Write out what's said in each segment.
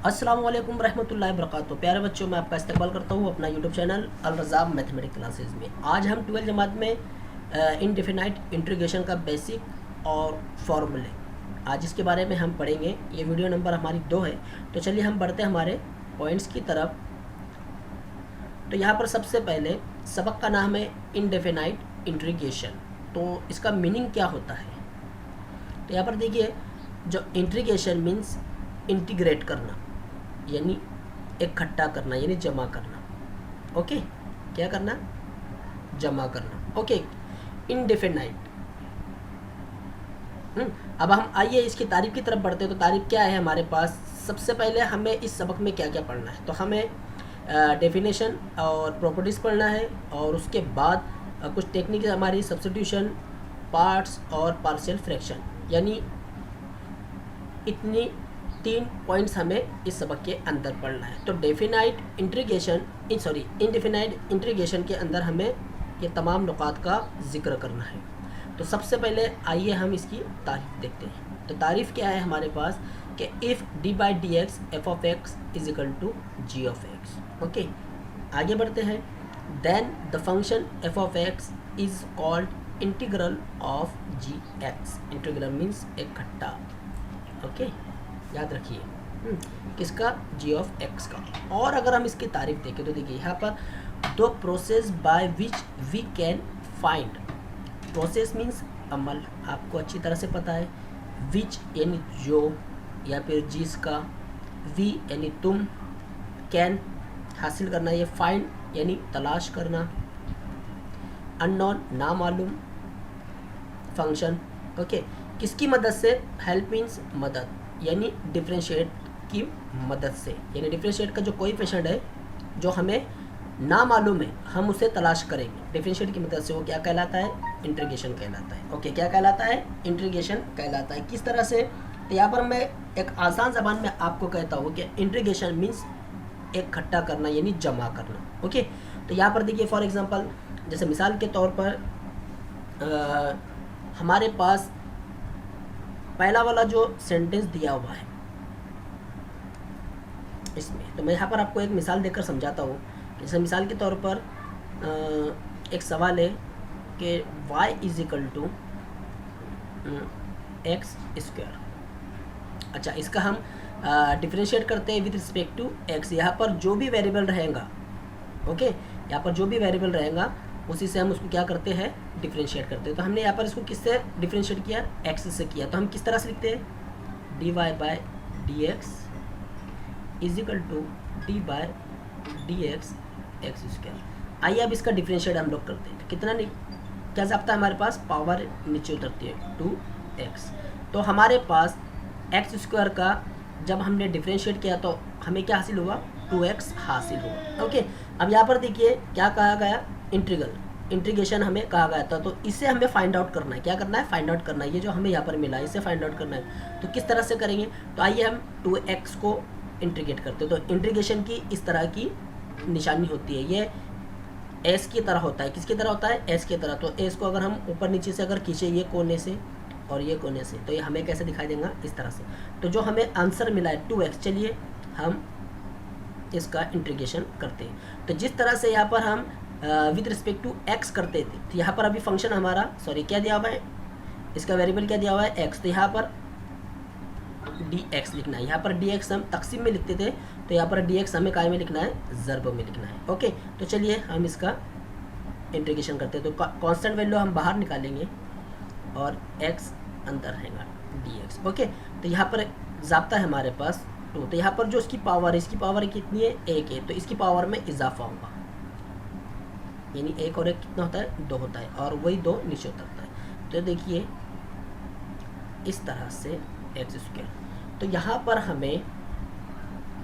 अस्सलाम वालेकुम रहमतुल्लाहि वबरकातुहू। प्यारे बच्चों, मैं आपका इस्तकबाल करता हूँ अपना यूट्यूब चैनल अल रज़ा मैथमेटिक्स क्लासेस में। आज हम 12 जमात में इनडेफिनाइट इंटीग्रेशन का बेसिक और फॉर्मूले आज इसके बारे में हम पढ़ेंगे। ये वीडियो नंबर हमारी 2 है। तो चलिए हम बढ़ते हैं हमारे पॉइंट्स की तरफ। तो यहाँ पर सबसे पहले सबक का नाम है इनडेफिनाइट इंटीग्रेशन। तो इसका मीनिंग क्या होता है? तो यहाँ पर देखिए, जो इंटीग्रेशन मीन्स इंटीग्रेट करना, यानी इकट्ठा करना, यानी जमा करना। ओके, क्या करना? जमा करना। Okay, indefinite. अब हम आइए इसकी तारीफ की तरफ बढ़ते हैं। तो तारीफ क्या है हमारे पास? सबसे पहले हमें इस सबक में क्या क्या पढ़ना है? तो हमें डेफिनेशन और प्रॉपर्टीज़ पढ़ना है, और उसके बाद कुछ टेक्निक हमारी सब्स्टिट्यूशन, पार्ट्स और पार्शियल फ्रैक्शन, यानी इतनी 3 पॉइंट्स हमें इस सबक के अंदर पढ़ना है। तो इनडेफिनाइट इंटीग्रेशन के अंदर हमें ये तमाम नुकात का जिक्र करना है। तो सबसे पहले आइए हम इसकी तारीफ देखते हैं। तो तारीफ क्या है हमारे पास कि if d by d x f of x is equal to g of x. Okay, आगे बढ़ते हैं। Then the function f of x is called integral of g x. Integral means इकट्ठा। ओके, याद रखिए किसका? जी ऑफ एक्स का। और अगर हम इसकी तारीफ देखें तो देखिए यहाँ पर दो process by which we can find. Process means अमल, आपको अच्छी तरह से पता है। विच यानी जो, या फिर जिसका। वी यानी तुम। कैन हासिल करना, ये फाइंड यानी तलाश करना। Unknown नामालूम function. ओके, किसकी मदद से? हेल्प मीन्स मदद, यानी डिफरेंशिएट की मदद से। यानी डिफरेंशिएट का जो कोएफिशिएंट है जो हमें ना मालूम है, हम उसे तलाश करेंगे डिफरेंशिएट की मदद से। वो क्या कहलाता है? इंटीग्रेशन कहलाता है। ओके, क्या कहलाता है? इंटीग्रेशन कहलाता है। किस तरह से? तो यहाँ पर मैं एक आसान ज़बान में आपको कहता हूँ कि इंटीग्रेशन मीन्स इकट्ठा करना, यानी जमा करना। ओके, तो यहाँ पर देखिए फॉर एग्जांपल, जैसे मिसाल के तौर पर हमारे पास पहला वाला जो सेंटेंस दिया हुआ है इसमें, तो मैं यहाँ पर आपको एक मिसाल देकर समझाता हूँ। जैसे मिसाल के तौर पर एक सवाल है कि y is equal to x square. अच्छा, इसका हम डिफरेंशिएट करते हैं विद रिस्पेक्ट टू x। यहाँ पर जो भी वेरिएबल रहेगा, ओके, यहाँ पर जो भी वेरिएबल रहेगा उसी से हम उसको क्या करते हैं? डिफरेंशिएट करते हैं। तो हमने यहाँ पर इसको किससे डिफरेंशिएट किया? x से किया। तो हम किस तरह से लिखते हैं? dy by d x is equal to d by d x x square. आइए अब इसका डिफरेंशिएट हम लोग करते हैं। तो कितना क्या जाता है हमारे पास? पावर नीचे उतरती है 2x। तो हमारे पास एक्स स्क्वायर का जब हमने डिफरेंशिएट किया तो हमें क्या हासिल हुआ? 2x हासिल हुआ। ओके, अब यहाँ पर देखिए क्या कहा गया? इंटीग्रेशन हमें कहा गया था। तो इसे हमें फाइंड आउट करना है। क्या करना है? फाइंड आउट करना है। ये जो हमें यहाँ पर मिला है इसे फाइंड आउट करना है। तो किस तरह से करेंगे? तो आइए हम 2x को इंटीग्रेट करते हैं। तो इंटीग्रेशन की इस तरह की निशानी होती है। ये एस की तरह होता है। किसकी तरह होता है? एस की तरह। तो एस को अगर हम ऊपर नीचे से अगर खींचे, ये कोने से और ये कोने से, तो ये हमें कैसे दिखाई देगा? इस तरह से। तो जो हमें आंसर मिला है 2x, चलिए हम इसका इंटीग्रेशन करते हैं। तो जिस तरह से यहाँ पर हम विद रिस्पेक्ट टू x करते थे, तो यहाँ पर अभी फंक्शन हमारा क्या दिया हुआ है? इसका वेरिएबल क्या दिया हुआ है? x। तो यहाँ पर dx लिखना है। यहाँ पर dx हम तकसीम में लिखते थे, तो यहाँ पर dx हमें काय में लिखना है? ज़र्ब में लिखना है। ओके, तो चलिए हम इसका इंटीग्रेशन करते हैं। तो कांस्टेंट वैल्यू हम बाहर निकालेंगे और x अंदर रहेगा dx। ओके, तो यहाँ पर ज़ाब्ता है हमारे पास 2। तो यहाँ पर जो इसकी पावर है, इसकी पावर कितनी है? 1 है। तो इसकी पावर में इजाफा होगा, यानी 1 और 1 कितना होता है? 2 होता है, और वही 2 नीचे उतरता है। तो देखिए इस तरह से एक्स स्क्वायर। तो यहाँ पर हमें,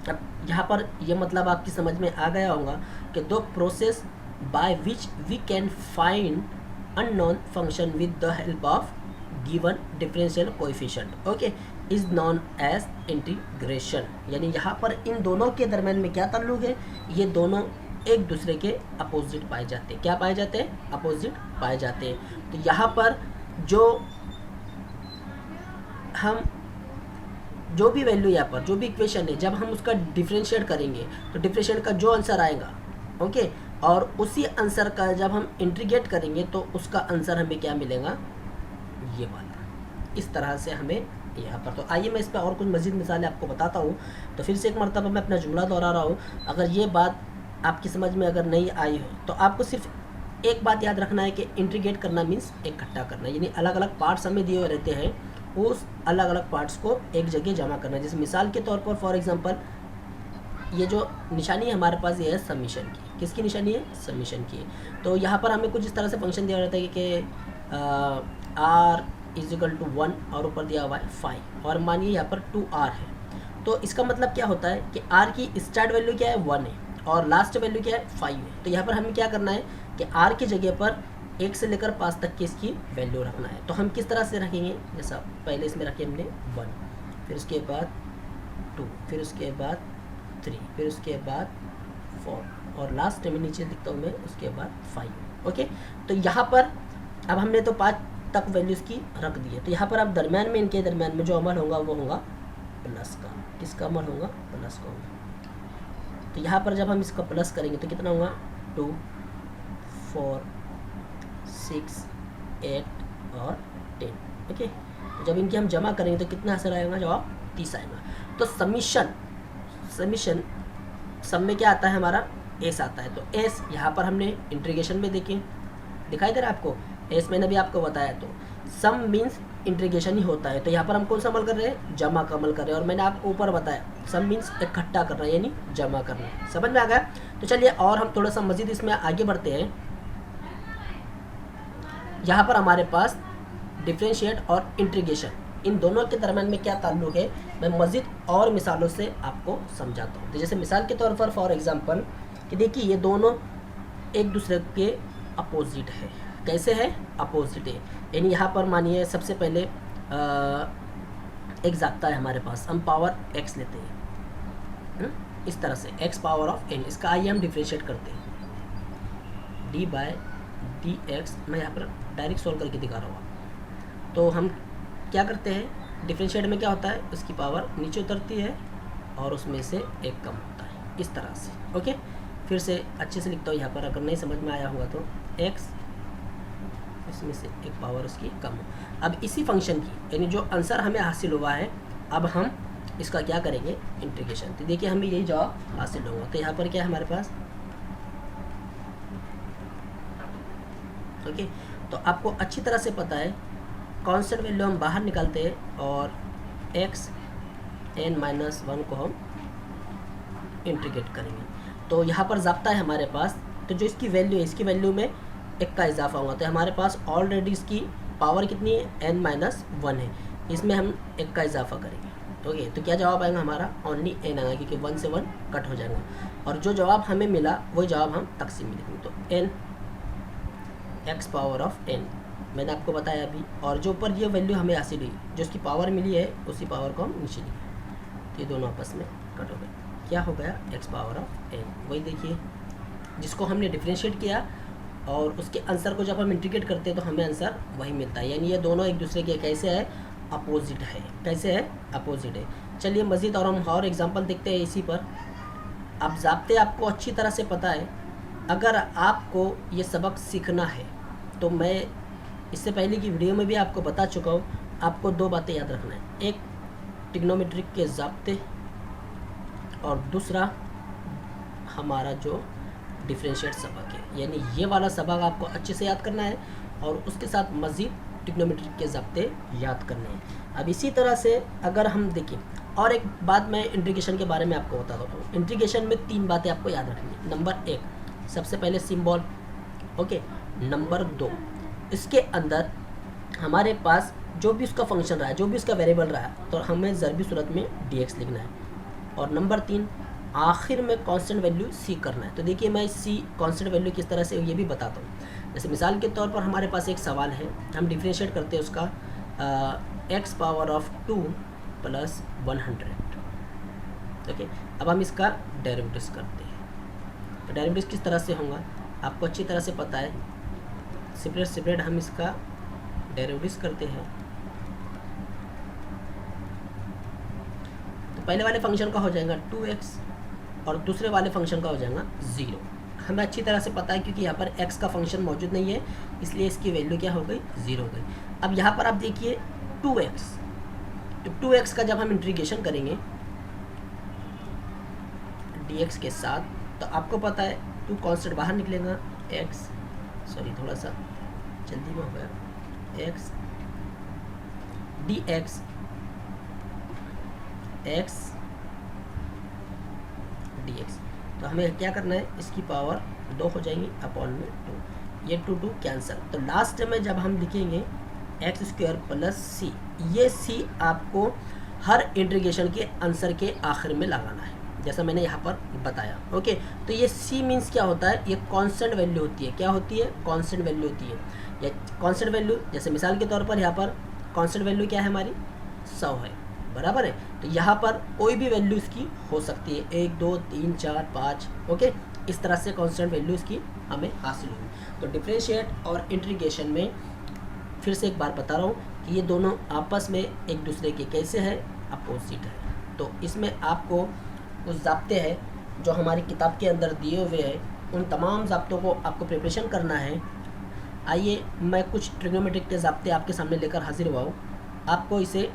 अब यहाँ पर ये मतलब आपकी समझ में आ गया होगा कि the process by which we can find unknown function with the help of given differential coefficient, okay, is known as integration. यानी यहाँ पर इन दोनों के दरम्यान में क्या ताल्लुक है? ये दोनों एक दूसरे के अपोजिट पाए जाते हैं। क्या पाए जाते हैं? अपोजिट पाए जाते हैं। तो यहाँ पर जो हम जो भी वैल्यू यहाँ पर जो भी इक्वेशन है जब हम उसका डिफ्रेंशिएट करेंगे तो डिफ्रेंशिएट का जो आंसर आएगा, ओके, और उसी आंसर का जब हम इंटीग्रेट करेंगे तो उसका आंसर हमें क्या मिलेगा, ये वाला। इस तरह से हमें यहाँ पर। तो आइए मैं इस पर और कुछ मज़ीद मिसालें आपको बताता हूँ। तो फिर से एक मरतबा मैं अपना जुमला दोहरा रहा हूँ। अगर ये बात आपकी समझ में अगर नहीं आई हो तो आपको सिर्फ एक बात याद रखना है कि इंटीग्रेट करना मीन्स इकट्ठा करना, यानी अलग अलग पार्ट्स हमें दिए हुए रहते हैं, उस अलग अलग पार्ट्स को एक जगह जमा करना। जैसे मिसाल के तौर पर फॉर एग्जांपल ये जो निशानी है हमारे पास, ये है समीशन की। किसकी निशानी है, समीशन की। तो यहाँ पर हमें कुछ इस तरह से फंक्शन दिया रहता है कि r = 1 और ऊपर दिया हुआ है 5, और मानिए यहाँ पर 2r है। तो इसका मतलब क्या होता है कि r की स्टार्ट वैल्यू क्या है, 1 है, और लास्ट वैल्यू क्या है, 5 है। तो यहाँ पर हमें क्या करना है कि r की जगह पर 1 से लेकर 5 तक की इसकी वैल्यू रखना है। तो हम किस तरह से रखेंगे, जैसा पहले इसमें रखे हमने 1, फिर उसके बाद 2, फिर उसके बाद 3, फिर उसके बाद 4, और लास्ट में नीचे लिखता हूँ मैं उसके बाद 5। ओके, तो यहाँ पर अब हमने तो 5 तक वैल्यूज़ की रख दी है। तो यहाँ पर अब दरम्यान में, इनके दरम्यान में जो अमल होगा वो होगा प्लस का। किसका अमल होगा, प्लस का होगा। तो यहाँ पर जब हम इसका प्लस करेंगे तो कितना होगा, 2, 4, 6, 8 और 10। ओके, तो जब इनकी हम जमा करेंगे तो कितना आंसर आएगा, जवाब 30 आएगा। तो समीशन सम में क्या आता है हमारा, एस आता है। तो एस यहाँ पर हमने इंटीग्रेशन में दिखाई दे रहा है आपको, एस मैंने भी आपको बताया। तो सम मीन्स इंटीग्रेशन ही होता है। तो यहाँ पर हम कौन सा अमल कर रहे हैं, जमा का अमल कर रहे हैं। और मैंने आपको ऊपर बताया सम मीन्स इकट्ठा करना यानी जमा करना। समझ में आ गया। तो चलिए और हम थोड़ा सा मजीद इसमें आगे बढ़ते हैं। यहाँ पर हमारे पास डिफ्रेंशिएट और इंटीग्रेशन, इन दोनों के दरम्यान में क्या ताल्लुक है, मैं मज़ीद और मिसालों से आपको समझाता हूँ। तो जैसे मिसाल के तौर पर फॉर एग्जांपल कि देखिए ये दोनों एक दूसरे के अपोजिट है। कैसे है, अपोजिट है। यानी यहाँ पर मानिए सबसे पहले एक ज़ाब्ता है हमारे पास, हम पावर x लेते हैं इस तरह से x⁻n। इसका आइए हम डिफ्रेंशिएट करते हैं, d/dx। मैं यहाँ पर डायरेक्ट सॉल्व करके दिखा रहा हूँ। तो हम क्या करते हैं, डिफ्रेंशिएट में क्या होता है, उसकी पावर नीचे उतरती है और उसमें से एक कम होता है, इस तरह से। ओके, फिर से अच्छे से लिखता हूँ यहाँ पर, अगर नहीं समझ में आया होगा तो x इसमें से एक पावर उसकी कम हो। अब इसी फंक्शन की यानी जो आंसर हमें हासिल हुआ है, अब हम इसका क्या करेंगे, इंटीग्रेशन। तो देखिए हमें यही जवाब हासिल होगा। तो यहाँ पर क्या है हमारे पास, ओके, तो आपको अच्छी तरह से पता है कांस्टेंट वैल्यू हम बाहर निकालते हैं और xn-1 को हम इंटीग्रेट करेंगे। तो यहाँ पर ज़ाब्ता है हमारे पास, तो जो इसकी वैल्यू है, इसकी वैल्यू में एक का इजाफा होगा। तो हमारे पास ऑलरेडी इसकी पावर कितनी है, n-1 है, इसमें हम एक का इजाफा करेंगे। ओके, तो क्या जवाब आएगा हमारा, ओनली n आएगा, क्योंकि 1 से 1 कट हो जाएगा। और जो जवाब हमें मिला वही जवाब हम तकसीम में लिखेंगे। तो n x⁻n मैंने आपको बताया अभी, और जो ऊपर ये वैल्यू हमें हासिल हुई, जो इसकी पावर मिली है उसी पावर को हम नीचे लिखें। तो ये दोनों आपस में कट हो गए, क्या हो गया, x⁻n। वही देखिए जिसको हमने डिफ्रेंशिएट किया और उसके आंसर को जब हम इंटीग्रेट करते हैं तो हमें आंसर वही मिलता है। यानी ये दोनों एक दूसरे के कैसे है, अपोजिट है। कैसे है, अपोजिट है। चलिए मज़ीद और हम और एग्जांपल देखते हैं इसी पर। अब ज़ाब्ते आपको अच्छी तरह से पता है। अगर आपको ये सबक सीखना है तो मैं इससे पहले की वीडियो में भी आपको बता चुका हूँ, आपको 2 बातें याद रखना है। एक ट्रिग्नोमेट्रिक के ज़ाब्ते और दूसरा हमारा जो डिफरेंशिएट सबक है। यानी ये वाला सबक आपको अच्छे से याद करना है और उसके साथ मज़ीद ट्रिग्नोमेट्रिक के ज़ाब्ते याद करने हैं। अब इसी तरह से अगर हम देखें, और एक बात मैं इंटीग्रेशन के बारे में आपको बताता हूँ। इंटीग्रेशन में 3 बातें आपको याद रखनी है। नंबर 1 सबसे पहले सिंबल, ओके। नंबर 2 इसके अंदर हमारे पास जो भी उसका फंक्शन रहा है, जो भी उसका वेरिएबल रहा है, तो हमें ज़रबी सूरत में dx लिखना है। और नंबर 3 आखिर में कांस्टेंट वैल्यू c करना है। तो देखिए मैं c कांस्टेंट वैल्यू किस तरह से ये भी बताता हूँ। जैसे मिसाल के तौर पर हमारे पास एक सवाल है, हम डिफ्रेंशिएट करते हैं उसका x⁻2 + 100। ओके, अब हम इसका डेरिवेटिव्स करते हैं। तो डेरिवेटिव्स किस तरह से होगा आपको अच्छी तरह से पता है। सेपरेट हम इसका डेरिवेटिव्स करते हैं। तो पहले वाले फंक्शन का हो जाएगा 2x और दूसरे वाले फंक्शन का हो जाएगा 0। हमें अच्छी तरह से पता है क्योंकि यहाँ पर x का फंक्शन मौजूद नहीं है, इसलिए इसकी वैल्यू क्या हो गई 0 हो गई। अब यहाँ पर आप देखिए 2x, तो 2x का जब हम इंटीग्रेशन करेंगे dx के साथ, तो आपको पता है 2 कांस्टेंट बाहर निकलेगा, x सॉरी थोड़ा सा जल्दी में हो गया, x dx x dx, तो हमें क्या करना है, इसकी पावर 2 हो जाएंगी अपॉन में 2, ये 2 कैंसिल। तो लास्ट में जब हम लिखेंगे एक्स स्क्वायर प्लस सी, ये सी आपको हर इंटीग्रेशन के आंसर के आखिर में लगाना है, जैसा मैंने यहाँ पर बताया। ओके, तो ये सी मीन्स क्या होता है, ये कांस्टेंट वैल्यू होती है। क्या होती है, कांस्टेंट वैल्यू होती है। या कांस्टेंट वैल्यू, जैसे मिसाल के तौर पर यहाँ पर कांस्टेंट वैल्यू क्या है हमारी 100 है, बराबर है। तो यहाँ पर कोई भी वैल्यू इसकी हो सकती है, 1 2 3 4 5। ओके, इस तरह से कांस्टेंट वैल्यू इसकी हमें हासिल होगी। तो डिफरेंशिएट और इंटीग्रेशन में फिर से एक बार बता रहा हूँ कि ये दोनों आपस में एक दूसरे के कैसे है, अपोजिट है। तो इसमें आपको उस ज़ाब्ते हैं जो हमारी किताब के अंदर दिए हुए हैं, उन तमाम ज़ाब्तों को आपको प्रिपरेशन करना है। आइए मैं कुछ ट्रिग्नोमेट्रिक के ज़ाब्ते आपके सामने लेकर हाजिर हुआ हूँ, आपको इसे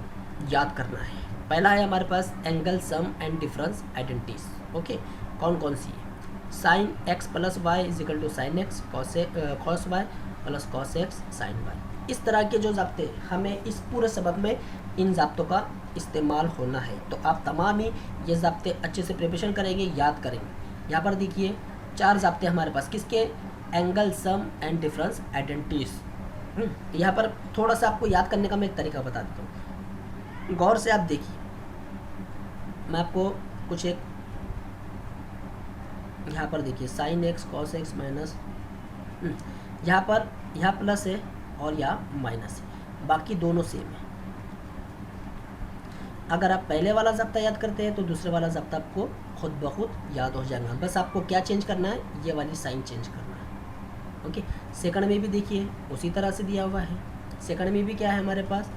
याद करना है। पहला है हमारे पास angle sum and difference identities. Okay, कौन कौन सी है, sine x plus y is equal to sine x cos y plus cos x sine y. इस तरह के जो ज़ाब्ते हमें इस पूरे सबक में इन ज़ाब्तों का इस्तेमाल होना है। तो आप तमाम ही ये ज़ाब्ते अच्छे से प्रिपरेशन करेंगे, याद करेंगे। यहाँ पर देखिए 4 ज़ाब्ते हमारे पास किसके, angle sum and difference identities. यहाँ पर थोड़ा सा आपको याद करने का मैं एक तरीका बता देता हूँ, गौर से आप देखिए। मैं आपको कुछ एक यहाँ पर देखिए sign x cos x minus, यहाँ पर यहाँ प्लस है और यहाँ माइनस है, बाकी दोनों सेम है। अगर आप पहले वाला ज़ाब्ता याद करते हैं तो दूसरे वाला ज़ाब्ता आपको खुद ब खुद याद हो जाएगा। बस आपको क्या चेंज करना है, ये वाली साइन चेंज करना है। ओके, सेकंड में भी देखिए उसी तरह से दिया हुआ है। सेकंड में भी क्या है हमारे पास,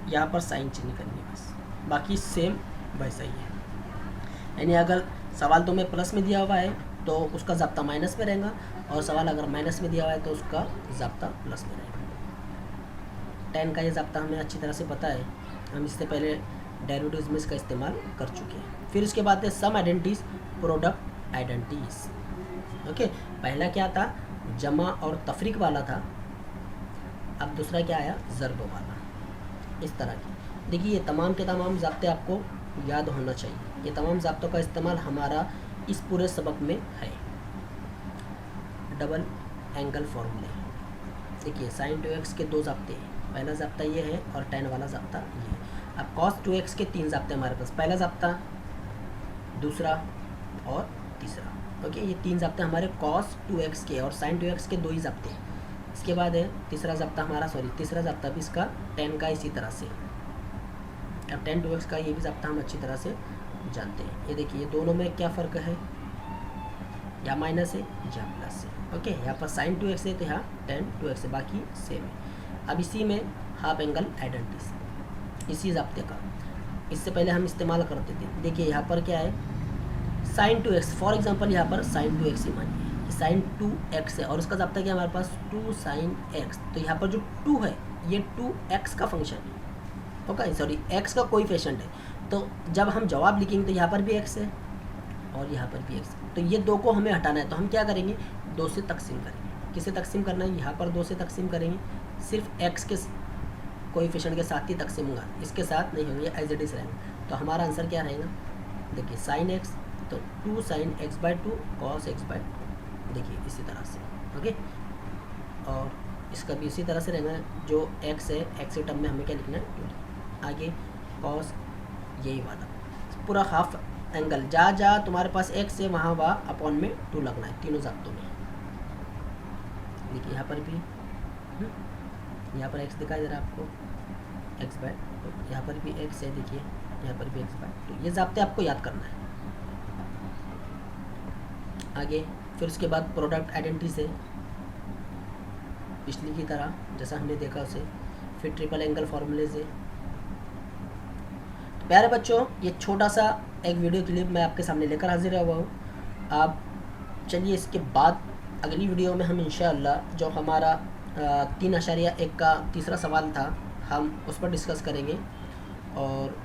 यहाँ पर साइन चेंज करनी है बस, बाकी सेम वैसा ही है। यानी अगर सवाल तो में प्लस में दिया हुआ है तो उसका ज़ाब्ता माइनस में रहेगा, और सवाल अगर माइनस में दिया हुआ है तो उसका ज़ाब्ता प्लस में रहेगा। 10 का ये ज़ाब्ता हमें अच्छी तरह से पता है, हम इससे पहले डेरिवेटिव्स में इसका इस्तेमाल कर चुके हैं। फिर उसके बाद है सम आइडेंटिटीज, प्रोडक्ट आइडेंटिटीज। ओके, पहला क्या था, जमा और तफरीक वाला था, अब दूसरा क्या आया, ज़र्ब वाला। इस तरह की देखिए, ये तमाम के तमाम ज़ाब्ते आपको याद होना चाहिए। ये तमाम ज़ाब्तों का इस्तेमाल हमारा इस पूरे सबक में है। डबल एंगल फॉर्मूले, देखिए साइन 2x के 2 ज़ाब्ते हैं, पहला ज़ाब्ता ये है और tan वाला ज़ाब्ता ये है। अब कॉस 2x के 3 ज़ाब्ते हमारे पास, पहला ज़ाब्ता, दूसरा और तीसरा। ओके, ये 3 ज़ाब्ते हमारे कॉस 2x के और साइन 2x के 2 ही ज़ाब्ते हैं। इसके बाद है तीसरा ज़ाब्ता हमारा, तीसरा ज़ाब्ता भी इसका tan का इसी तरह से। अब tan 2x का ये भी ज़ाब्ता हम अच्छी तरह से जानते हैं। ये देखिए, ये दोनों में क्या फ़र्क है, या माइनस है या प्लस है। ओके, यहाँ पर साइन 2x है तो यहाँ tan 2x है, बाकी सेम है। अब इसी में हाफ एंगल आइडेंटिटीज, इसी ज़ाब्ते का इससे पहले हम इस्तेमाल करते थे। देखिए यहाँ पर क्या है, साइन 2x, फॉर एग्जांपल यहाँ पर साइन 2x ही मानिए कि साइन 2x है और उसका ज़ाब्ता क्या है हमारे पास 2 साइन x। तो यहाँ पर जो 2 है ये 2x का फंक्शन है, ओके सॉरी x का कोएफिशिएंट है। तो जब हम जवाब लिखेंगे तो यहाँ पर भी x है और यहाँ पर भी x है, तो ये 2 को हमें हटाना है। तो हम क्या करेंगे, 2 से तकसीम करेंगे। किसे तकसीम करना है, यहाँ पर 2 से तकसीम करेंगे, सिर्फ x के कोएफिशिएंट के साथ ही तकसीम होगा, इसके साथ नहीं होंगे, एज इट इज़ रहेंगे। तो हमारा आंसर क्या रहेगा, देखिए साइन x, तो 2 साइन x/2 कॉस x/2, देखिए इसी तरह से। ओके, और इसका भी इसी तरह से रहेगा, जो x है x के टर्म में हमें क्या लिखना है 2। आगे कॉस, यही वाला पूरा हाफ एंगल, जा तुम्हारे पास x है वहाँ अपॉन में 2 लगना है तीनों ज़ाब्तों में। देखिए यहाँ पर भी यहाँ पर x दिखाई दे रहा है आपको, x/2, यहाँ पर भी x है, देखिए यहाँ पर भी x/2। ये ज़ाब्ते आपको याद करना है। आगे फिर उसके बाद प्रोडक्ट आइडेंटिटी से पिछली की तरह जैसा हमने देखा उसे, फिर ट्रिपल एंगल फार्मूले से। तो प्यारे बच्चों, ये छोटा सा एक वीडियो क्लिप मैं आपके सामने लेकर हाजिर हुआ हूँ। आप चलिए इसके बाद अगली वीडियो में हम इंशाअल्लाह जो हमारा 3.1 का तीसरा सवाल था हम उस पर डिस्कस करेंगे। और